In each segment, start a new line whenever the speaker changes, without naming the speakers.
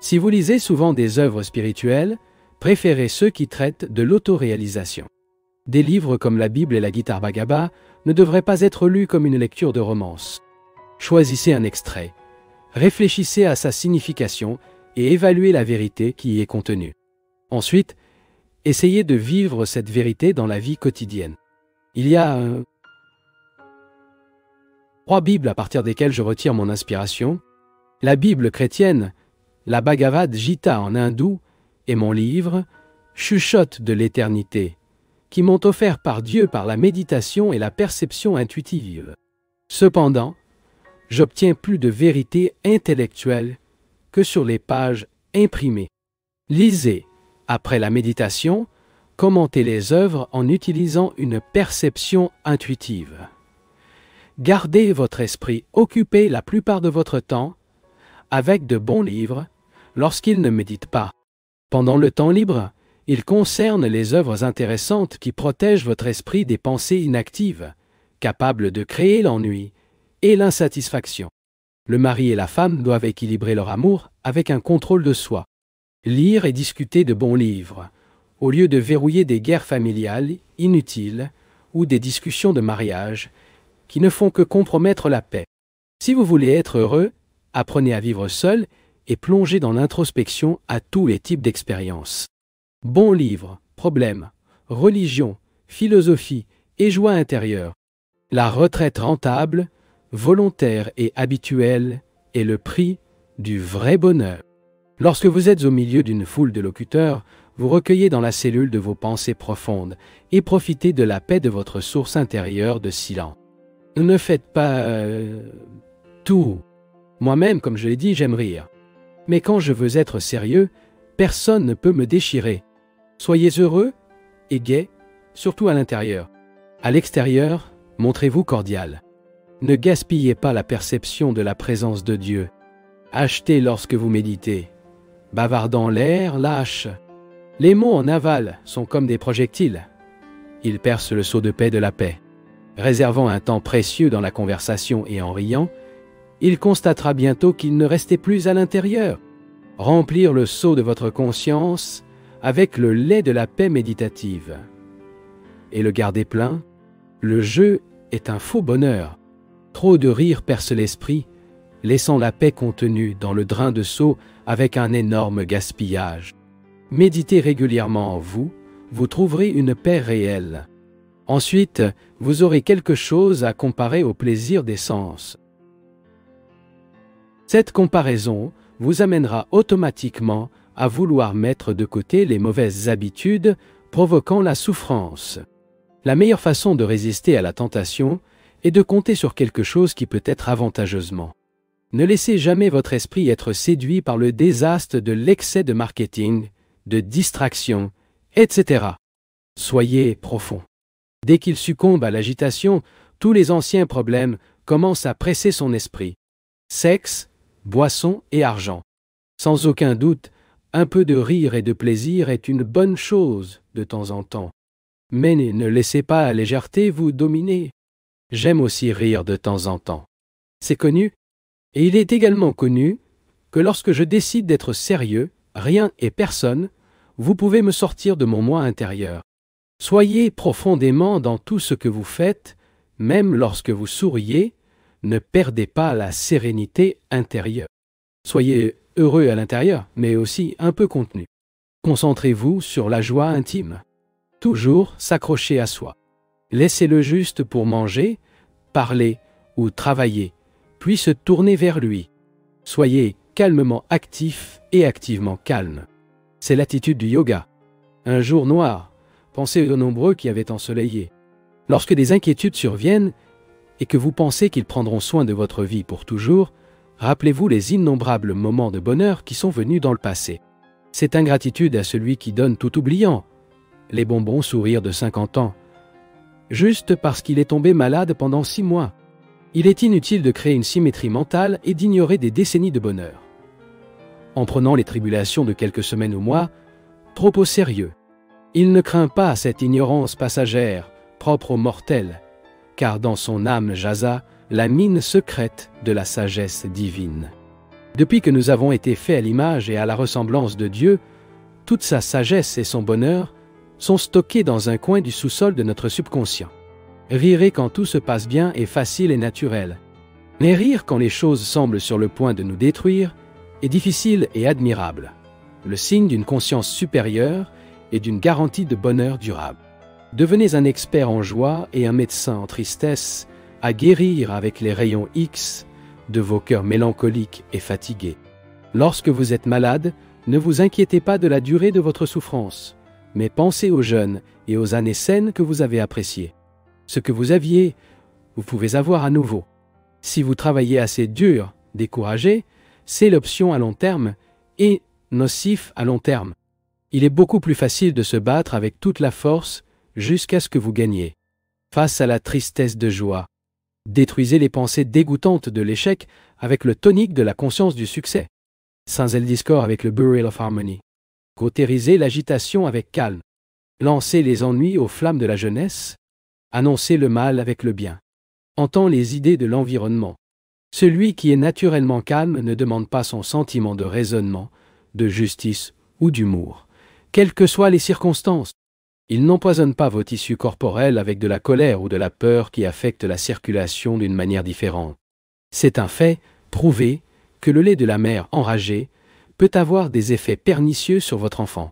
Si vous lisez souvent des œuvres spirituelles, préférez ceux qui traitent de l'autoréalisation. Des livres comme la Bible et la Gita Bhagavad ne devraient pas être lus comme une lecture de romance. Choisissez un extrait, réfléchissez à sa signification et évaluez la vérité qui y est contenue. Ensuite, essayez de vivre cette vérité dans la vie quotidienne. Il y a 3 Bibles à partir desquelles je retire mon inspiration. La Bible chrétienne, la Bhagavad Gita en hindou et mon livre « Chuchotes de l'éternité » qui m'ont offert par Dieu par la méditation et la perception intuitive. Cependant, j'obtiens plus de vérité intellectuelle que sur les pages imprimées. Lisez, après la méditation, commentez les œuvres en utilisant une perception intuitive. Gardez votre esprit occupé la plupart de votre temps avec de bons livres lorsqu'il ne médite pas. Pendant le temps libre, il concerne les œuvres intéressantes qui protègent votre esprit des pensées inactives, capables de créer l'ennui et l'insatisfaction. Le mari et la femme doivent équilibrer leur amour avec un contrôle de soi. Lire et discuter de bons livres, au lieu de verrouiller des guerres familiales inutiles ou des discussions de mariage qui ne font que compromettre la paix. Si vous voulez être heureux, apprenez à vivre seul et plongez dans l'introspection à tous les types d'expériences. Bons livres, problèmes, religion, philosophie et joie intérieure. La retraite rentable, volontaire et habituelle est le prix du vrai bonheur. Lorsque vous êtes au milieu d'une foule de locuteurs, vous recueillez dans la cellule de vos pensées profondes et profitez de la paix de votre source intérieure de silence. Ne faites pas tout. Moi-même, comme je l'ai dit, j'aime rire. Mais quand je veux être sérieux, personne ne peut me déchirer. Soyez heureux et gai, surtout à l'intérieur. À l'extérieur, montrez-vous cordial. Ne gaspillez pas la perception de la présence de Dieu. Achetez lorsque vous méditez. Bavardant l'air, lâche. Les mots en aval sont comme des projectiles. Ils percent le seau de paix de la paix. Réservant un temps précieux dans la conversation et en riant, il constatera bientôt qu'il ne restait plus à l'intérieur. Remplir le seau de votre conscience avec le lait de la paix méditative. Et le garder plein, le jeu est un faux bonheur. Trop de rire perce l'esprit, laissant la paix contenue dans le drain de seau avec un énorme gaspillage. Méditez régulièrement en vous, vous trouverez une paix réelle. Ensuite, vous aurez quelque chose à comparer au plaisir des sens. Cette comparaison vous amènera automatiquement à vouloir mettre de côté les mauvaises habitudes provoquant la souffrance. La meilleure façon de résister à la tentation est de compter sur quelque chose qui peut être avantageusement. Ne laissez jamais votre esprit être séduit par le désastre de l'excès de marketing, de distraction, etc. Soyez profond. Dès qu'il succombe à l'agitation, tous les anciens problèmes commencent à presser son esprit. Sexe, boisson et argent. Sans aucun doute, un peu de rire et de plaisir est une bonne chose de temps en temps. Mais ne laissez pas la légèreté vous dominer. J'aime aussi rire de temps en temps. C'est connu. Et il est également connu que lorsque je décide d'être sérieux, rien et personne, vous pouvez me sortir de mon moi intérieur. Soyez profondément dans tout ce que vous faites, même lorsque vous souriez, ne perdez pas la sérénité intérieure. Soyez heureux à l'intérieur, mais aussi un peu contenu. Concentrez-vous sur la joie intime. Toujours s'accrocher à soi. Laissez-le juste pour manger, parler ou travailler, puis se tourner vers lui. Soyez calmement actif et activement calme. C'est l'attitude du yoga. Un jour noir, pensez aux nombreux qui avaient ensoleillé. Lorsque des inquiétudes surviennent et que vous pensez qu'ils prendront soin de votre vie pour toujours, rappelez-vous les innombrables moments de bonheur qui sont venus dans le passé. C'est ingratitude à celui qui donne tout oubliant, les bonbons sourires de 50 ans, juste parce qu'il est tombé malade pendant 6 mois. Il est inutile de créer une symétrie mentale et d'ignorer des décennies de bonheur. En prenant les tribulations de quelques semaines ou mois trop au sérieux, il ne craint pas cette ignorance passagère, propre aux mortels, car dans son âme jasa la mine secrète de la sagesse divine. Depuis que nous avons été faits à l'image et à la ressemblance de Dieu, toute sa sagesse et son bonheur sont stockés dans un coin du sous-sol de notre subconscient. Rirez quand tout se passe bien est facile et naturel. Mais rire quand les choses semblent sur le point de nous détruire est difficile et admirable, le signe d'une conscience supérieure et d'une garantie de bonheur durable. Devenez un expert en joie et un médecin en tristesse, à guérir avec les rayons X de vos cœurs mélancoliques et fatigués. Lorsque vous êtes malade, ne vous inquiétez pas de la durée de votre souffrance, mais pensez aux jeunes et aux années saines que vous avez appréciées. Ce que vous aviez, vous pouvez avoir à nouveau. Si vous travaillez assez dur, découragé, c'est l'option à long terme et nocif à long terme. Il est beaucoup plus facile de se battre avec toute la force jusqu'à ce que vous gagniez. Face à la tristesse de joie, détruisez les pensées dégoûtantes de l'échec avec le tonique de la conscience du succès. Sans le discours avec le Burial of Harmony. Cautérisez l'agitation avec calme. Lancez les ennuis aux flammes de la jeunesse. Annoncez le mal avec le bien. Entends les idées de l'environnement. Celui qui est naturellement calme ne demande pas son sentiment de raisonnement, de justice ou d'humour, quelles que soient les circonstances. Il n'empoisonne pas vos tissus corporels avec de la colère ou de la peur qui affectent la circulation d'une manière différente. C'est un fait prouvé que le lait de la mère enragée peut avoir des effets pernicieux sur votre enfant.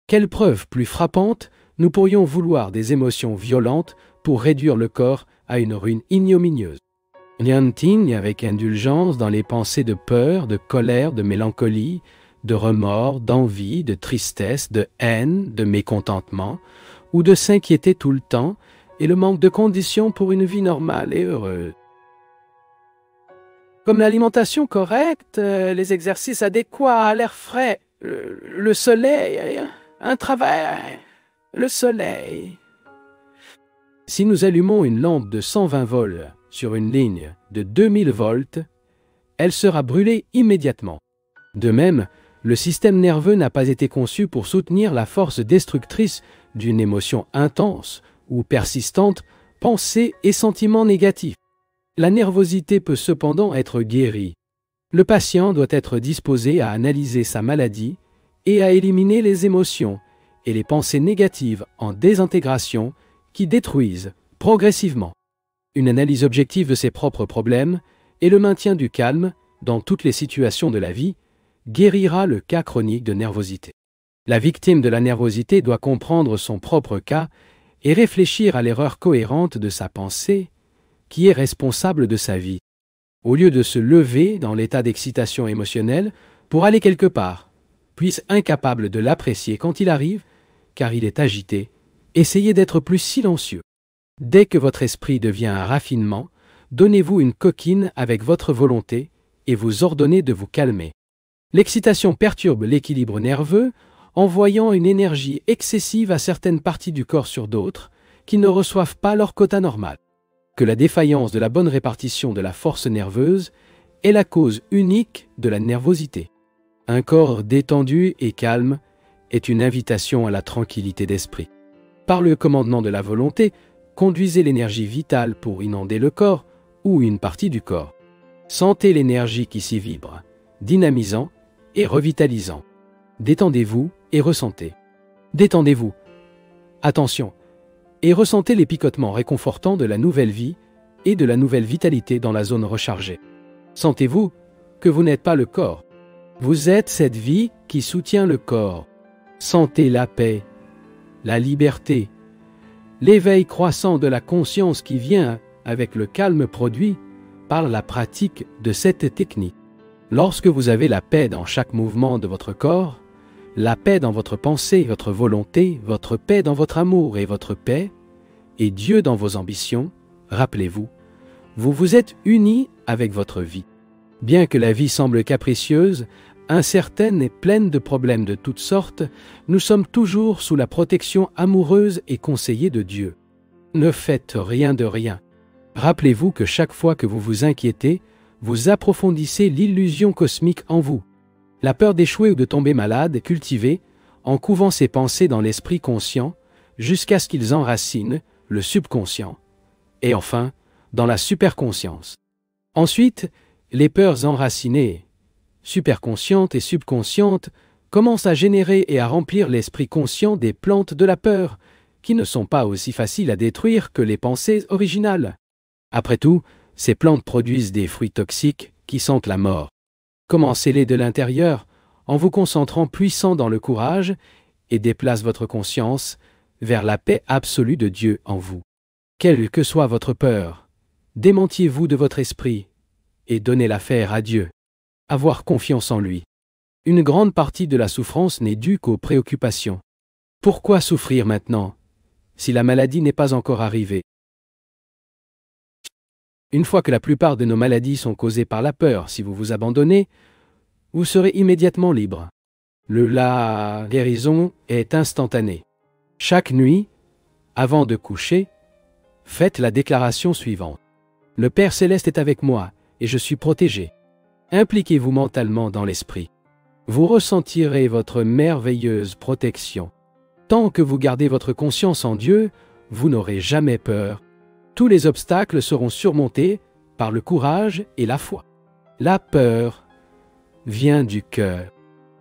Quelle preuve plus frappante nous pourrions vouloir des émotions violentes pour réduire le corps à une ruine ignominieuse. Lianting avec indulgence dans les pensées de peur, de colère, de mélancolie, de remords, d'envie, de tristesse, de haine, de mécontentement, ou de s'inquiéter tout le temps, et le manque de conditions pour une vie normale et heureuse. Comme l'alimentation correcte, les exercices adéquats, l'air frais, le soleil, un travail, le soleil. Si nous allumons une lampe de 120 volts sur une ligne de 2000 volts, elle sera brûlée immédiatement. De même, le système nerveux n'a pas été conçu pour soutenir la force destructrice d'une émotion intense ou persistante, pensée et sentiments négatifs. La nervosité peut cependant être guérie. Le patient doit être disposé à analyser sa maladie et à éliminer les émotions et les pensées négatives en désintégration qui détruisent progressivement. Une analyse objective de ses propres problèmes et le maintien du calme dans toutes les situations de la vie guérira le cas chronique de nervosité. La victime de la nervosité doit comprendre son propre cas et réfléchir à l'erreur cohérente de sa pensée qui est responsable de sa vie. Au lieu de se lever dans l'état d'excitation émotionnelle pour aller quelque part, puis incapable de l'apprécier quand il arrive, car il est agité, essayez d'être plus silencieux. Dès que votre esprit devient un raffinement, donnez-vous une coquine avec votre volonté et vous ordonnez de vous calmer. L'excitation perturbe l'équilibre nerveux, envoyant une énergie excessive à certaines parties du corps sur d'autres, qui ne reçoivent pas leur quota normal. Que la défaillance de la bonne répartition de la force nerveuse est la cause unique de la nervosité. Un corps détendu et calme est une invitation à la tranquillité d'esprit. Par le commandement de la volonté, conduisez l'énergie vitale pour inonder le corps ou une partie du corps. Sentez l'énergie qui s'y vibre, dynamisant et revitalisant. Détendez-vous et ressentez. Détendez-vous. Attention. Et ressentez les picotements réconfortants de la nouvelle vie et de la nouvelle vitalité dans la zone rechargée. Sentez-vous que vous n'êtes pas le corps. Vous êtes cette vie qui soutient le corps. Sentez la paix, la liberté, l'éveil croissant de la conscience qui vient avec le calme produit par la pratique de cette technique. Lorsque vous avez la paix dans chaque mouvement de votre corps, la paix dans votre pensée, votre volonté, votre paix dans votre amour et votre paix, et Dieu dans vos ambitions, rappelez-vous, vous vous êtes unis avec votre vie. Bien que la vie semble capricieuse, incertaine et pleine de problèmes de toutes sortes, nous sommes toujours sous la protection amoureuse et conseillée de Dieu. Ne faites rien de rien. Rappelez-vous que chaque fois que vous vous inquiétez, vous approfondissez l'illusion cosmique en vous. La peur d'échouer ou de tomber malade est cultivée en couvant ses pensées dans l'esprit conscient jusqu'à ce qu'ils enracinent le subconscient et enfin dans la superconscience. Ensuite, les peurs enracinées superconsciente et subconsciente, commencent à générer et à remplir l'esprit conscient des plantes de la peur, qui ne sont pas aussi faciles à détruire que les pensées originales. Après tout, ces plantes produisent des fruits toxiques qui sentent la mort. Commencez-les de l'intérieur, en vous concentrant puissant dans le courage, et déplace votre conscience vers la paix absolue de Dieu en vous. Quelle que soit votre peur, démentiez-vous de votre esprit, et donnez l'affaire à Dieu. Avoir confiance en lui. Une grande partie de la souffrance n'est due qu'aux préoccupations. Pourquoi souffrir maintenant, si la maladie n'est pas encore arrivée? Une fois que la plupart de nos maladies sont causées par la peur, si vous vous abandonnez, vous serez immédiatement libre. La guérison est instantanée. Chaque nuit, avant de coucher, faites la déclaration suivante. Le Père Céleste est avec moi et je suis protégé. Impliquez-vous mentalement dans l'esprit. Vous ressentirez votre merveilleuse protection. Tant que vous gardez votre conscience en Dieu, vous n'aurez jamais peur. Tous les obstacles seront surmontés par le courage et la foi. La peur vient du cœur.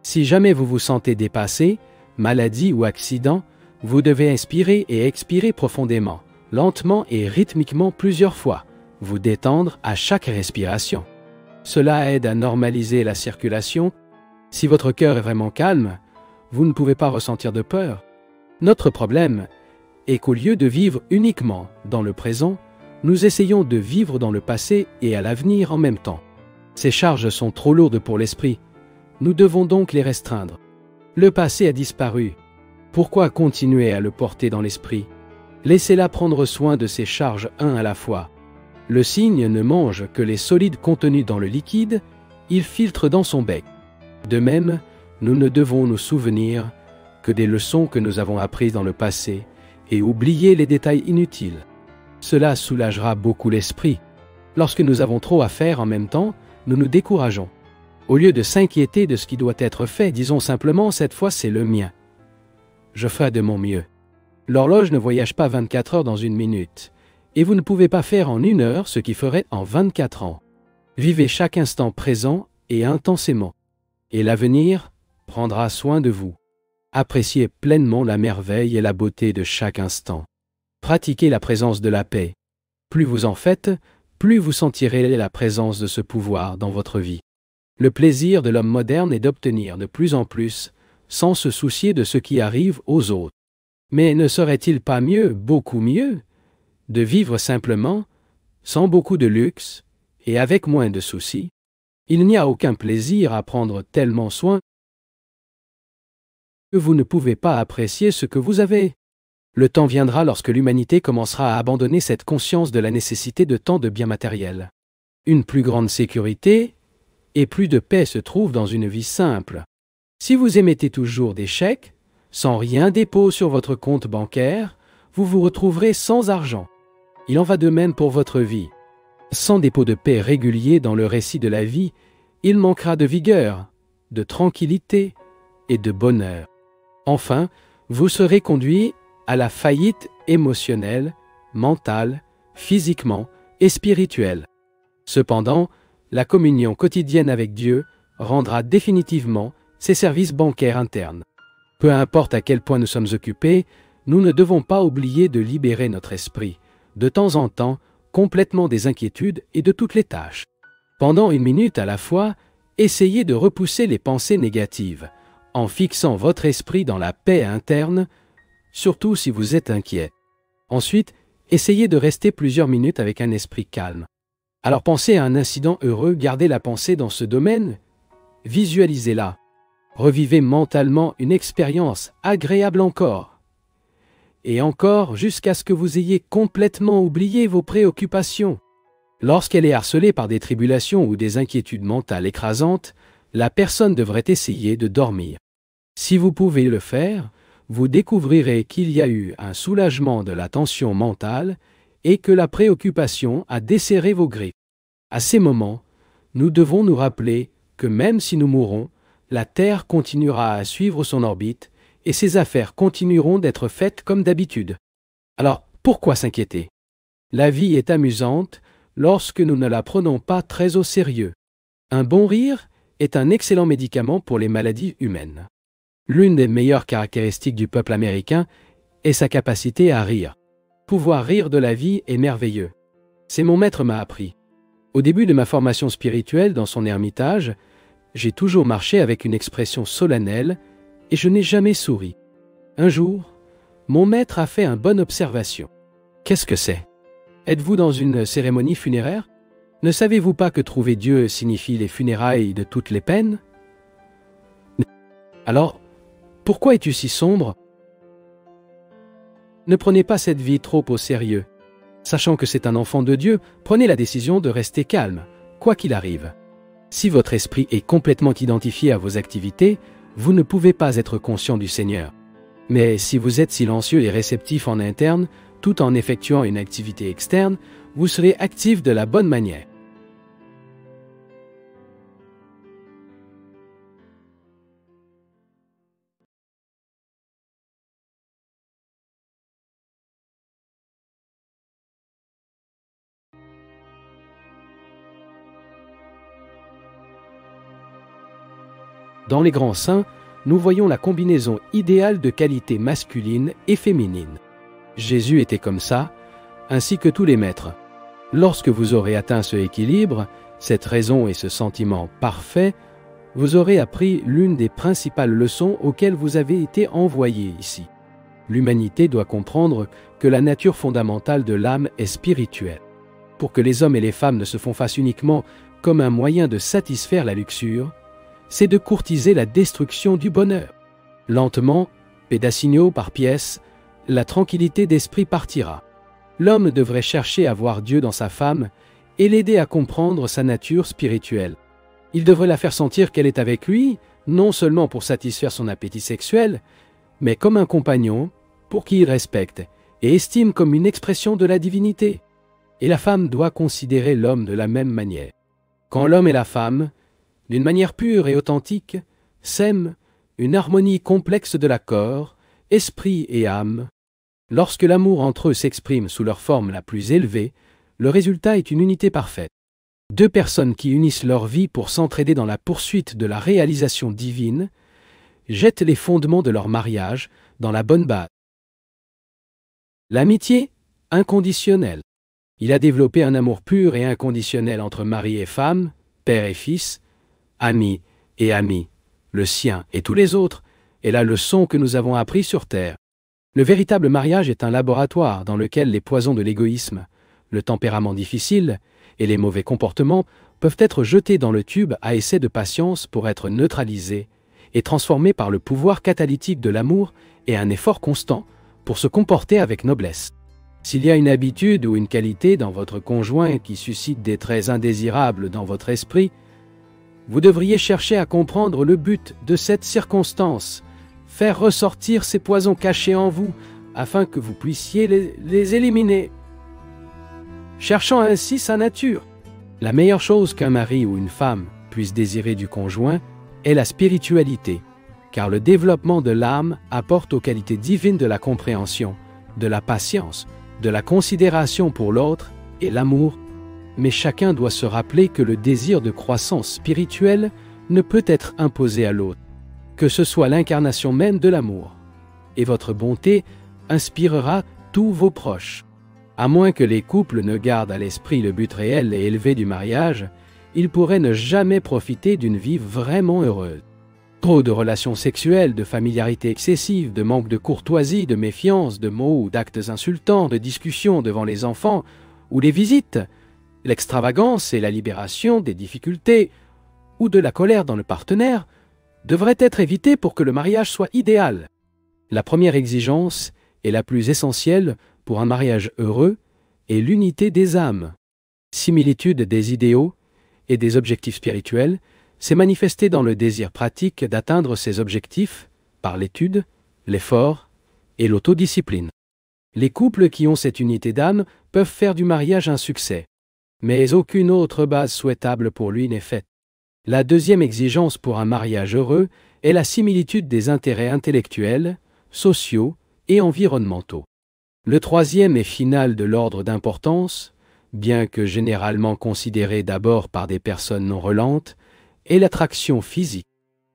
Si jamais vous vous sentez dépassé, maladie ou accident, vous devez inspirer et expirer profondément, lentement et rythmiquement plusieurs fois, vous détendre à chaque respiration. Cela aide à normaliser la circulation. Si votre cœur est vraiment calme, vous ne pouvez pas ressentir de peur. Notre problème est qu'au lieu de vivre uniquement dans le présent, nous essayons de vivre dans le passé et à l'avenir en même temps. Ces charges sont trop lourdes pour l'esprit. Nous devons donc les restreindre. Le passé a disparu. Pourquoi continuer à le porter dans l'esprit? Laissez-la prendre soin de ses charges un à la fois. Le cygne ne mange que les solides contenus dans le liquide, il filtre dans son bec. De même, nous ne devons nous souvenir que des leçons que nous avons apprises dans le passé et oublier les détails inutiles. Cela soulagera beaucoup l'esprit. Lorsque nous avons trop à faire en même temps, nous nous décourageons. Au lieu de s'inquiéter de ce qui doit être fait, disons simplement « cette fois c'est le mien ». Je ferai de mon mieux. L'horloge ne voyage pas 24 heures dans une minute, et vous ne pouvez pas faire en 1 heure ce qu'il ferait en 24 ans. Vivez chaque instant présent et intensément, et l'avenir prendra soin de vous. Appréciez pleinement la merveille et la beauté de chaque instant. Pratiquez la présence de la paix. Plus vous en faites, plus vous sentirez la présence de ce pouvoir dans votre vie. Le plaisir de l'homme moderne est d'obtenir de plus en plus, sans se soucier de ce qui arrive aux autres. Mais ne serait-il pas mieux, beaucoup mieux, de vivre simplement, sans beaucoup de luxe et avec moins de soucis? Il n'y a aucun plaisir à prendre tellement soin que vous ne pouvez pas apprécier ce que vous avez. Le temps viendra lorsque l'humanité commencera à abandonner cette conscience de la nécessité de tant de biens matériels. Une plus grande sécurité et plus de paix se trouve dans une vie simple. Si vous émettez toujours des chèques, sans rien dépôt sur votre compte bancaire, vous vous retrouverez sans argent. Il en va de même pour votre vie. Sans dépôt de paix régulier dans le récit de la vie, il manquera de vigueur, de tranquillité et de bonheur. Enfin, vous serez conduit à la faillite émotionnelle, mentale, physiquement et spirituelle. Cependant, la communion quotidienne avec Dieu rendra définitivement ses services bancaires internes. Peu importe à quel point nous sommes occupés, nous ne devons pas oublier de libérer notre esprit, de temps en temps, complètement des inquiétudes et de toutes les tâches. Pendant 1 minute à la fois, essayez de repousser les pensées négatives, en fixant votre esprit dans la paix interne, surtout si vous êtes inquiet. Ensuite, essayez de rester plusieurs minutes avec un esprit calme. Alors pensez à un incident heureux, gardez la pensée dans ce domaine, visualisez-la. Revivez mentalement une expérience agréable encore. Et encore jusqu'à ce que vous ayez complètement oublié vos préoccupations. Lorsqu'elle est harcelée par des tribulations ou des inquiétudes mentales écrasantes, la personne devrait essayer de dormir. Si vous pouvez le faire, vous découvrirez qu'il y a eu un soulagement de la tension mentale et que la préoccupation a desserré vos griffes. À ces moments, nous devons nous rappeler que même si nous mourrons, la Terre continuera à suivre son orbite et ses affaires continueront d'être faites comme d'habitude. Alors, pourquoi s'inquiéter? La vie est amusante lorsque nous ne la prenons pas très au sérieux. Un bon rire est un excellent médicament pour les maladies humaines. L'une des meilleures caractéristiques du peuple américain est sa capacité à rire. Pouvoir rire de la vie est merveilleux. C'est mon maître m'a appris. Au début de ma formation spirituelle dans son ermitage, j'ai toujours marché avec une expression solennelle et je n'ai jamais souri. Un jour, mon maître a fait une bonne observation. Qu'est-ce que c'est? Êtes-vous dans une cérémonie funéraire? Ne savez-vous pas que trouver Dieu signifie les funérailles de toutes les peines? Alors, pourquoi es-tu si sombre? Ne prenez pas cette vie trop au sérieux. Sachant que c'est un enfant de Dieu, prenez la décision de rester calme, quoi qu'il arrive. Si votre esprit est complètement identifié à vos activités, vous ne pouvez pas être conscient du Seigneur. Mais si vous êtes silencieux et réceptif en interne, tout en effectuant une activité externe, vous serez actif de la bonne manière. Dans les grands saints, nous voyons la combinaison idéale de qualités masculines et féminines. Jésus était comme ça, ainsi que tous les maîtres. Lorsque vous aurez atteint ce équilibre, cette raison et ce sentiment parfait, vous aurez appris l'une des principales leçons auxquelles vous avez été envoyés ici. L'humanité doit comprendre que la nature fondamentale de l'âme est spirituelle. Pour que les hommes et les femmes ne se font face uniquement comme un moyen de satisfaire la luxure, c'est de courtiser la destruction du bonheur. Lentement, pédacinho par pièce, la tranquillité d'esprit partira. L'homme devrait chercher à voir Dieu dans sa femme et l'aider à comprendre sa nature spirituelle. Il devrait la faire sentir qu'elle est avec lui, non seulement pour satisfaire son appétit sexuel, mais comme un compagnon pour qui il respecte et estime comme une expression de la divinité. Et la femme doit considérer l'homme de la même manière. Quand l'homme et la femme, d'une manière pure et authentique, s'aiment, une harmonie complexe de la corps, esprit et âme. Lorsque l'amour entre eux s'exprime sous leur forme la plus élevée, le résultat est une unité parfaite. Deux personnes qui unissent leur vie pour s'entraider dans la poursuite de la réalisation divine jettent les fondements de leur mariage dans la bonne base. L'amitié inconditionnelle. Il a développé un amour pur et inconditionnel entre mari et femme, père et fils, amis et amis, le sien et tous les autres, est la leçon que nous avons appris sur Terre. Le véritable mariage est un laboratoire dans lequel les poisons de l'égoïsme, le tempérament difficile et les mauvais comportements peuvent être jetés dans le tube à essai de patience pour être neutralisés et transformés par le pouvoir catalytique de l'amour et un effort constant pour se comporter avec noblesse. S'il y a une habitude ou une qualité dans votre conjoint qui suscite des traits indésirables dans votre esprit, vous devriez chercher à comprendre le but de cette circonstance, faire ressortir ces poisons cachés en vous, afin que vous puissiez les éliminer. Cherchant ainsi sa nature. La meilleure chose qu'un mari ou une femme puisse désirer du conjoint est la spiritualité, car le développement de l'âme apporte aux qualités divines de la compréhension, de la patience, de la considération pour l'autre et l'amour. Mais chacun doit se rappeler que le désir de croissance spirituelle ne peut être imposé à l'autre, que ce soit l'incarnation même de l'amour. Et votre bonté inspirera tous vos proches. À moins que les couples ne gardent à l'esprit le but réel et élevé du mariage, ils pourraient ne jamais profiter d'une vie vraiment heureuse. Trop de relations sexuelles, de familiarité excessive, de manque de courtoisie, de méfiance, de mots ou d'actes insultants, de discussions devant les enfants ou les visites, l'extravagance et la libération des difficultés ou de la colère dans le partenaire devraient être évitées pour que le mariage soit idéal. La première exigence et la plus essentielle pour un mariage heureux est l'unité des âmes. Similitude des idéaux et des objectifs spirituels s'est manifestée dans le désir pratique d'atteindre ces objectifs par l'étude, l'effort et l'autodiscipline. Les couples qui ont cette unité d'âme peuvent faire du mariage un succès, mais aucune autre base souhaitable pour lui n'est faite. La deuxième exigence pour un mariage heureux est la similitude des intérêts intellectuels, sociaux et environnementaux. Le troisième et final de l'ordre d'importance, bien que généralement considéré d'abord par des personnes non relentes, et l'attraction physique.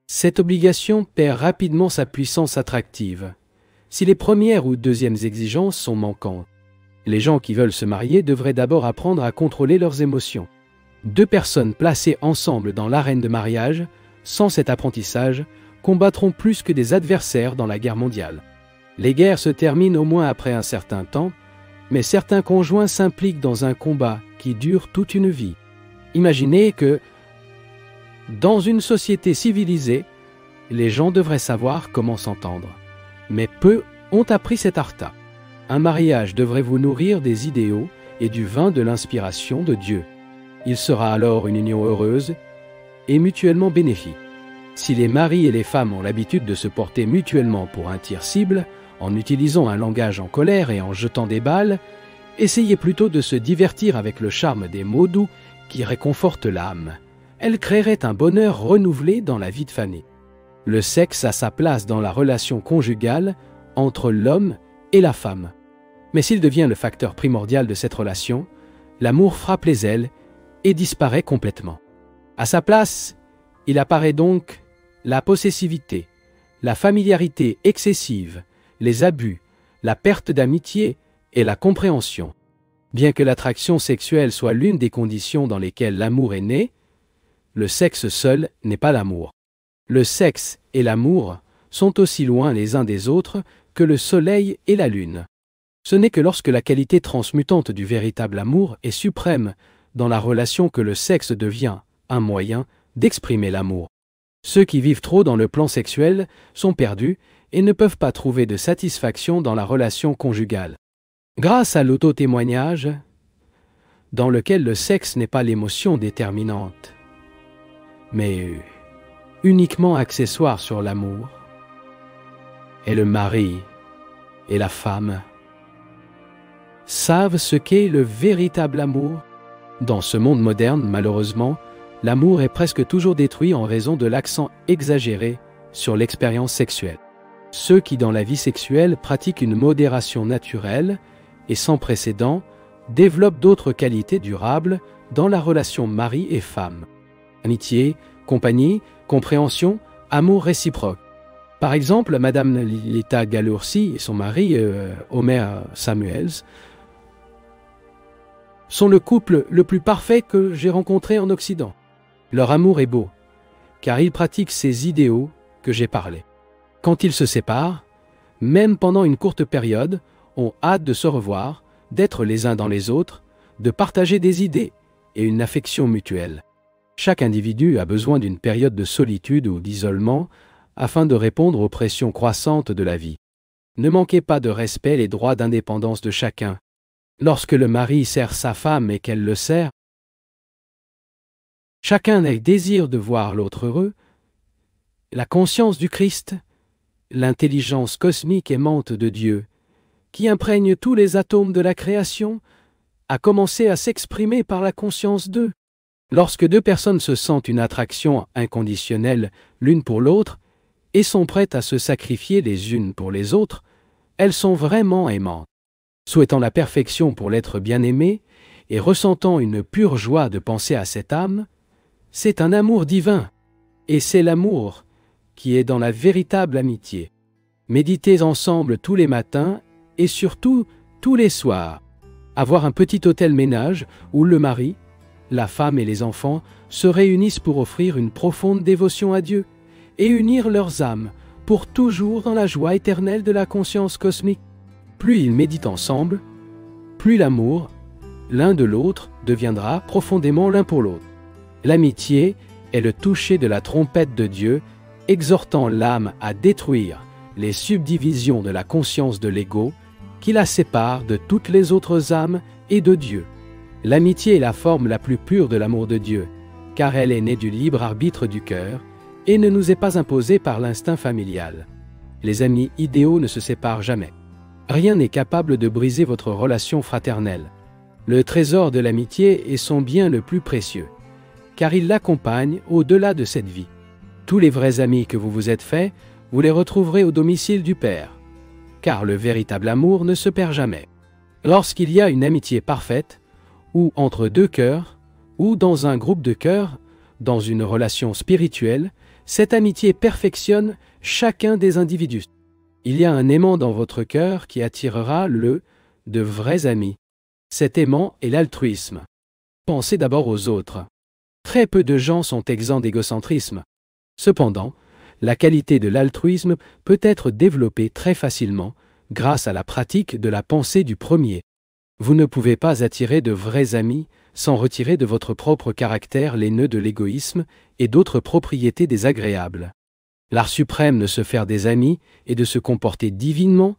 Cette obligation perd rapidement sa puissance attractive si les premières ou deuxièmes exigences sont manquantes. Les gens qui veulent se marier devraient d'abord apprendre à contrôler leurs émotions. Deux personnes placées ensemble dans l'arène de mariage, sans cet apprentissage, combattront plus que des adversaires dans la guerre mondiale. Les guerres se terminent au moins après un certain temps, mais certains conjoints s'impliquent dans un combat qui dure toute une vie. Imaginez que, dans une société civilisée, les gens devraient savoir comment s'entendre. Mais peu ont appris cet art. Un mariage devrait vous nourrir des idéaux et du vin de l'inspiration de Dieu. Il sera alors une union heureuse et mutuellement bénéfique. Si les maris et les femmes ont l'habitude de se porter mutuellement pour un tir cible, en utilisant un langage en colère et en jetant des balles, essayez plutôt de se divertir avec le charme des mots doux qui réconfortent l'âme. Elle créerait un bonheur renouvelé dans la vie de famille. Le sexe a sa place dans la relation conjugale entre l'homme et la femme. Mais s'il devient le facteur primordial de cette relation, l'amour frappe les ailes et disparaît complètement. À sa place, il apparaît donc la possessivité, la familiarité excessive, les abus, la perte d'amitié et la compréhension. Bien que l'attraction sexuelle soit l'une des conditions dans lesquelles l'amour est né, le sexe seul n'est pas l'amour. Le sexe et l'amour sont aussi loin les uns des autres que le soleil et la lune. Ce n'est que lorsque la qualité transmutante du véritable amour est suprême dans la relation que le sexe devient un moyen d'exprimer l'amour. Ceux qui vivent trop dans le plan sexuel sont perdus et ne peuvent pas trouver de satisfaction dans la relation conjugale. Grâce à l'auto-témoignage, dans lequel le sexe n'est pas l'émotion déterminante, mais uniquement accessoire sur l'amour, et le mari et la femme savent ce qu'est le véritable amour. Dans ce monde moderne, malheureusement, l'amour est presque toujours détruit en raison de l'accent exagéré sur l'expérience sexuelle. Ceux qui, dans la vie sexuelle, pratiquent une modération naturelle et sans précédent, développent d'autres qualités durables dans la relation mari et femme. Amitié, compagnie, compréhension, amour réciproque. Par exemple, Madame Lita Galoursi et son mari, Homer Samuels, sont le couple le plus parfait que j'ai rencontré en Occident. Leur amour est beau, car ils pratiquent ces idéaux que j'ai parlé. Quand ils se séparent, même pendant une courte période, ont hâte de se revoir, d'être les uns dans les autres, de partager des idées et une affection mutuelle. Chaque individu a besoin d'une période de solitude ou d'isolement afin de répondre aux pressions croissantes de la vie. Ne manquez pas de respect les droits d'indépendance de chacun. Lorsque le mari sert sa femme et qu'elle le sert, chacun a le désir de voir l'autre heureux. La conscience du Christ, l'intelligence cosmique aimante de Dieu, qui imprègne tous les atomes de la création, a commencé à s'exprimer par la conscience d'eux. Lorsque deux personnes se sentent une attraction inconditionnelle l'une pour l'autre et sont prêtes à se sacrifier les unes pour les autres, elles sont vraiment aimantes. Souhaitant la perfection pour l'être bien-aimé et ressentant une pure joie de penser à cette âme, c'est un amour divin, et c'est l'amour qui est dans la véritable amitié. Méditez ensemble tous les matins et surtout tous les soirs. Avoir un petit hôtel-ménage où le mari, la femme et les enfants se réunissent pour offrir une profonde dévotion à Dieu et unir leurs âmes pour toujours dans la joie éternelle de la conscience cosmique. Plus ils méditent ensemble, plus l'amour, l'un de l'autre, deviendra profondément l'un pour l'autre. L'amitié est le toucher de la trompette de Dieu, exhortant l'âme à détruire les subdivisions de la conscience de l'ego qui la séparent de toutes les autres âmes et de Dieu. L'amitié est la forme la plus pure de l'amour de Dieu, car elle est née du libre arbitre du cœur et ne nous est pas imposée par l'instinct familial. Les amis idéaux ne se séparent jamais. Rien n'est capable de briser votre relation fraternelle. Le trésor de l'amitié est son bien le plus précieux, car il l'accompagne au-delà de cette vie. Tous les vrais amis que vous vous êtes faits, vous les retrouverez au domicile du Père, car le véritable amour ne se perd jamais. Lorsqu'il y a une amitié parfaite, ou entre deux cœurs, ou dans un groupe de cœurs, Dans une relation spirituelle, cette amitié perfectionne chacun des individus. Il y a un aimant dans votre cœur qui attirera de vrais amis. Cet aimant est l'altruisme. Pensez d'abord aux autres. Très peu de gens sont exempts d'égocentrisme. Cependant, la qualité de l'altruisme peut être développée très facilement grâce à la pratique de la pensée du premier. Vous ne pouvez pas attirer de vrais amis sans retirer de votre propre caractère les nœuds de l'égoïsme et d'autres propriétés désagréables. L'art suprême de se faire des amis et de se comporter divinement,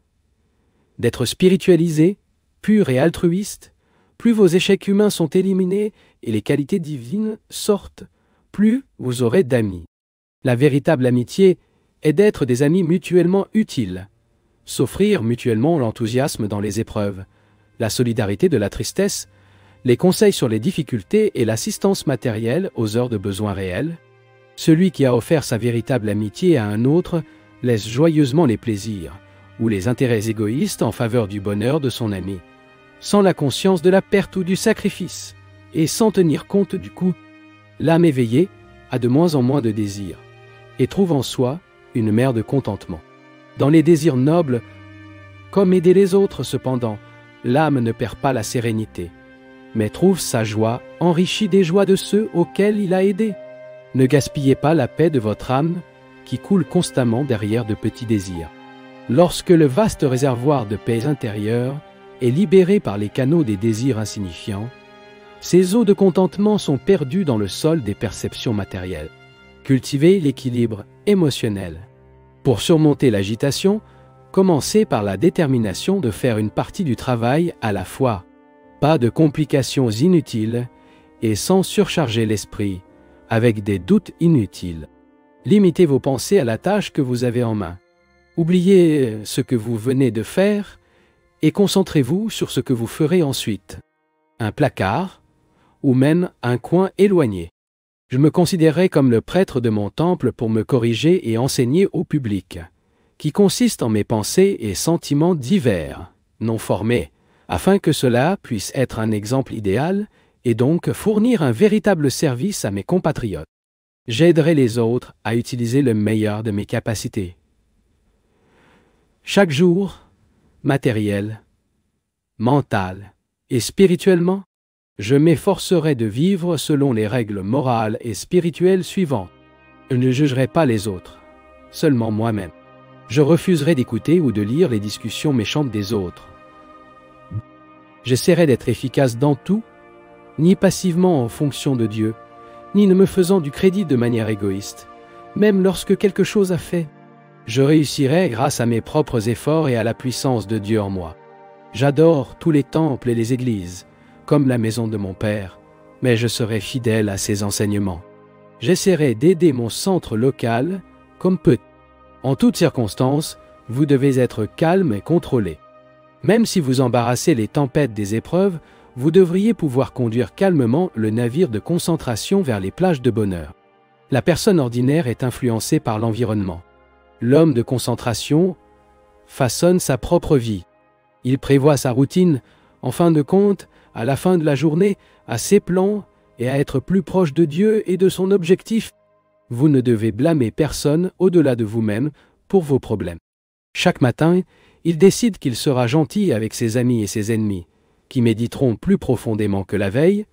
d'être spiritualisé, pur et altruiste, plus vos échecs humains sont éliminés et les qualités divines sortent, plus vous aurez d'amis. La véritable amitié est d'être des amis mutuellement utiles, s'offrir mutuellement l'enthousiasme dans les épreuves, la solidarité de la tristesse, les conseils sur les difficultés et l'assistance matérielle aux heures de besoin réels. Celui qui a offert sa véritable amitié à un autre laisse joyeusement les plaisirs ou les intérêts égoïstes en faveur du bonheur de son ami, sans la conscience de la perte ou du sacrifice, et sans tenir compte du coût. L'âme éveillée a de moins en moins de désirs, et trouve en soi une mer de contentement. Dans les désirs nobles, comme aider les autres cependant, l'âme ne perd pas la sérénité, mais trouve sa joie enrichie des joies de ceux auxquels il a aidé. Ne gaspillez pas la paix de votre âme qui coule constamment derrière de petits désirs. Lorsque le vaste réservoir de paix intérieure est libéré par les canaux des désirs insignifiants, ces eaux de contentement sont perdues dans le sol des perceptions matérielles. Cultivez l'équilibre émotionnel. Pour surmonter l'agitation, commencez par la détermination de faire une partie du travail à la fois. Pas de complications inutiles et sans surcharger l'esprit avec des doutes inutiles. Limitez vos pensées à la tâche que vous avez en main. Oubliez ce que vous venez de faire et concentrez-vous sur ce que vous ferez ensuite. Un placard ou même un coin éloigné. Je me considérais comme le prêtre de mon temple pour me corriger et enseigner au public, qui consiste en mes pensées et sentiments divers, non formés, afin que cela puisse être un exemple idéal et donc fournir un véritable service à mes compatriotes. J'aiderai les autres à utiliser le meilleur de mes capacités. Chaque jour, matériel, mental et spirituellement, je m'efforcerai de vivre selon les règles morales et spirituelles suivantes. Je ne jugerai pas les autres, seulement moi-même. Je refuserai d'écouter ou de lire les discussions méchantes des autres. J'essaierai d'être efficace dans tout, ni passivement en fonction de Dieu, ni ne me faisant du crédit de manière égoïste, même lorsque quelque chose a fait. Je réussirai grâce à mes propres efforts et à la puissance de Dieu en moi. J'adore tous les temples et les églises, comme la maison de mon Père, mais je serai fidèle à ses enseignements. J'essaierai d'aider mon centre local comme peut. En toutes circonstances, vous devez être calme et contrôlé. Même si vous embarrassez les tempêtes des épreuves, vous devriez pouvoir conduire calmement le navire de concentration vers les plages de bonheur. La personne ordinaire est influencée par l'environnement. L'homme de concentration façonne sa propre vie. Il prévoit sa routine, en fin de compte, à la fin de la journée, à ses plans et à être plus proche de Dieu et de son objectif. Vous ne devez blâmer personne au-delà de vous-même pour vos problèmes. Chaque matin, il décide qu'il sera gentil avec ses amis et ses ennemis, qui méditeront plus profondément que la veille,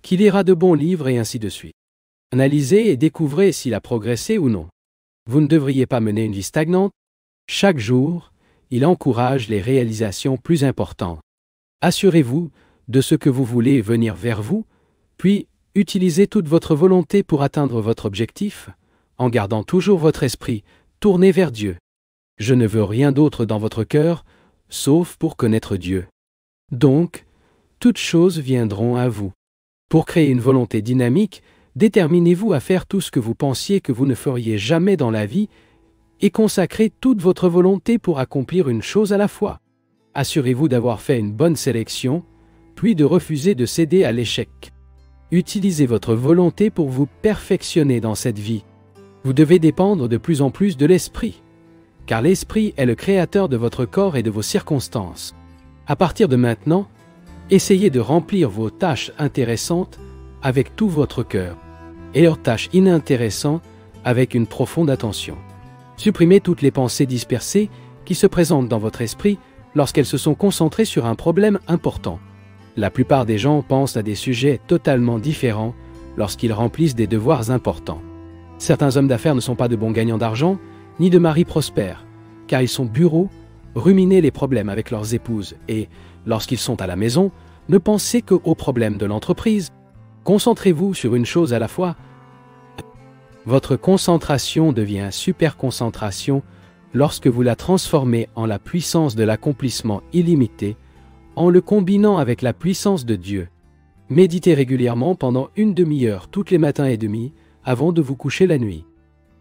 qu'il lira de bons livres et ainsi de suite. Analysez et découvrez s'il a progressé ou non. Vous ne devriez pas mener une vie stagnante. Chaque jour, il encourage les réalisations plus importantes. Assurez-vous de ce que vous voulez venir vers vous, puis utilisez toute votre volonté pour atteindre votre objectif, en gardant toujours votre esprit tourné vers Dieu. Je ne veux rien d'autre dans votre cœur, sauf pour connaître Dieu. Donc, toutes choses viendront à vous. Pour créer une volonté dynamique, déterminez-vous à faire tout ce que vous pensiez que vous ne feriez jamais dans la vie et consacrez toute votre volonté pour accomplir une chose à la fois. Assurez-vous d'avoir fait une bonne sélection, puis de refuser de céder à l'échec. Utilisez votre volonté pour vous perfectionner dans cette vie. Vous devez dépendre de plus en plus de l'esprit, car l'esprit est le créateur de votre corps et de vos circonstances. À partir de maintenant, essayez de remplir vos tâches intéressantes avec tout votre cœur. et leurs tâches inintéressantes avec une profonde attention. Supprimez toutes les pensées dispersées qui se présentent dans votre esprit lorsqu'elles se sont concentrées sur un problème important. La plupart des gens pensent à des sujets totalement différents lorsqu'ils remplissent des devoirs importants. Certains hommes d'affaires ne sont pas de bons gagnants d'argent, ni de maris prospères, car ils sont bureaux, ruminer les problèmes avec leurs épouses et, lorsqu'ils sont à la maison, ne pensez qu'aux problèmes de l'entreprise. Concentrez-vous sur une chose à la fois. Votre concentration devient super concentration lorsque vous la transformez en la puissance de l'accomplissement illimité, en le combinant avec la puissance de Dieu. Méditez régulièrement pendant une demi-heure tous les matins et demi avant de vous coucher la nuit.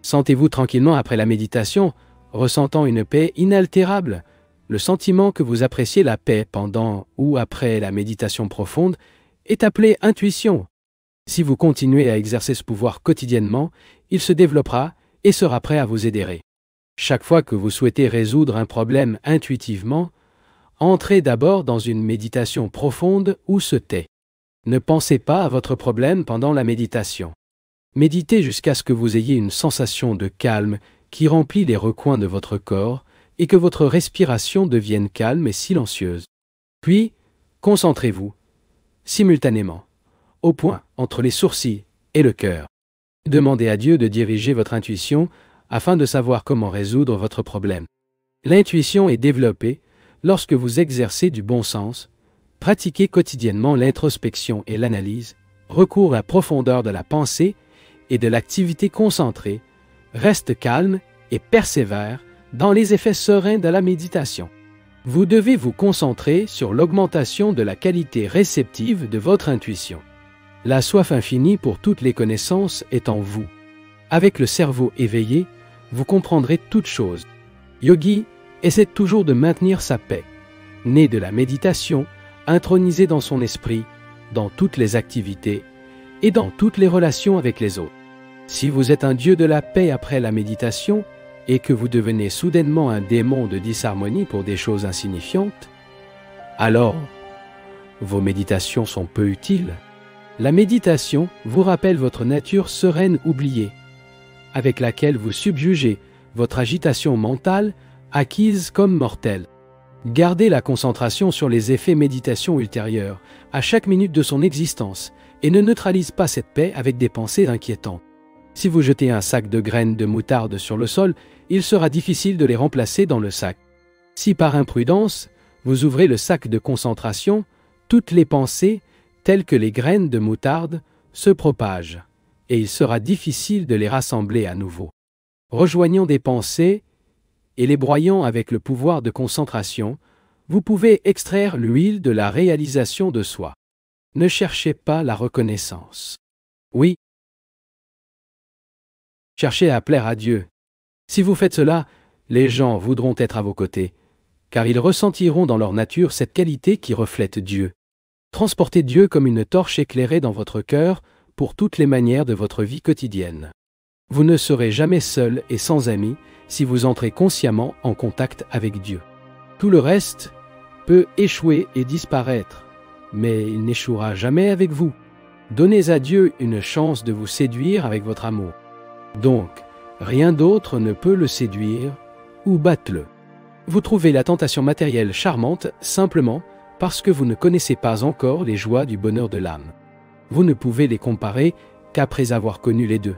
Sentez-vous tranquillement après la méditation, ressentant une paix inaltérable. Le sentiment que vous appréciez la paix pendant ou après la méditation profonde est appelé intuition. Si vous continuez à exercer ce pouvoir quotidiennement, il se développera et sera prêt à vous aider. Chaque fois que vous souhaitez résoudre un problème intuitivement, entrez d'abord dans une méditation profonde ou se tait. Ne pensez pas à votre problème pendant la méditation. Méditez jusqu'à ce que vous ayez une sensation de calme qui remplit les recoins de votre corps et que votre respiration devienne calme et silencieuse. Puis, concentrez-vous, simultanément, au point entre les sourcils et le cœur. Demandez à Dieu de diriger votre intuition afin de savoir comment résoudre votre problème. L'intuition est développée lorsque vous exercez du bon sens, pratiquez quotidiennement l'introspection et l'analyse, recours à la profondeur de la pensée et de l'activité concentrée, reste calme et persévère dans les effets sereins de la méditation. Vous devez vous concentrer sur l'augmentation de la qualité réceptive de votre intuition. La soif infinie pour toutes les connaissances est en vous. Avec le cerveau éveillé, vous comprendrez toutes choses. Yogi essaie toujours de maintenir sa paix, né de la méditation, intronisée dans son esprit, dans toutes les activités et dans toutes les relations avec les autres. Si vous êtes un dieu de la paix après la méditation et que vous devenez soudainement un démon de disharmonie pour des choses insignifiantes, alors vos méditations sont peu utiles. La méditation vous rappelle votre nature sereine oubliée, avec laquelle vous subjugez votre agitation mentale acquise comme mortelle. Gardez la concentration sur les effets méditation ultérieurs à chaque minute de son existence et ne neutralise pas cette paix avec des pensées inquiétantes. Si vous jetez un sac de graines de moutarde sur le sol, il sera difficile de les remplacer dans le sac. Si par imprudence, vous ouvrez le sac de concentration, toutes les pensées, telles que les graines de moutarde, se propagent, et il sera difficile de les rassembler à nouveau. Rejoignant des pensées et les broyant avec le pouvoir de concentration, vous pouvez extraire l'huile de la réalisation de soi. Ne cherchez pas la reconnaissance. Oui, cherchez à plaire à Dieu. Si vous faites cela, les gens voudront être à vos côtés, car ils ressentiront dans leur nature cette qualité qui reflète Dieu. Transportez Dieu comme une torche éclairée dans votre cœur pour toutes les manières de votre vie quotidienne. Vous ne serez jamais seul et sans amis si vous entrez consciemment en contact avec Dieu. Tout le reste peut échouer et disparaître, mais il n'échouera jamais avec vous. Donnez à Dieu une chance de vous séduire avec votre amour. Donc, rien d'autre ne peut le séduire ou battre-le. Vous trouvez la tentation matérielle charmante simplement parce que vous ne connaissez pas encore les joies du bonheur de l'âme. Vous ne pouvez les comparer qu'après avoir connu les deux.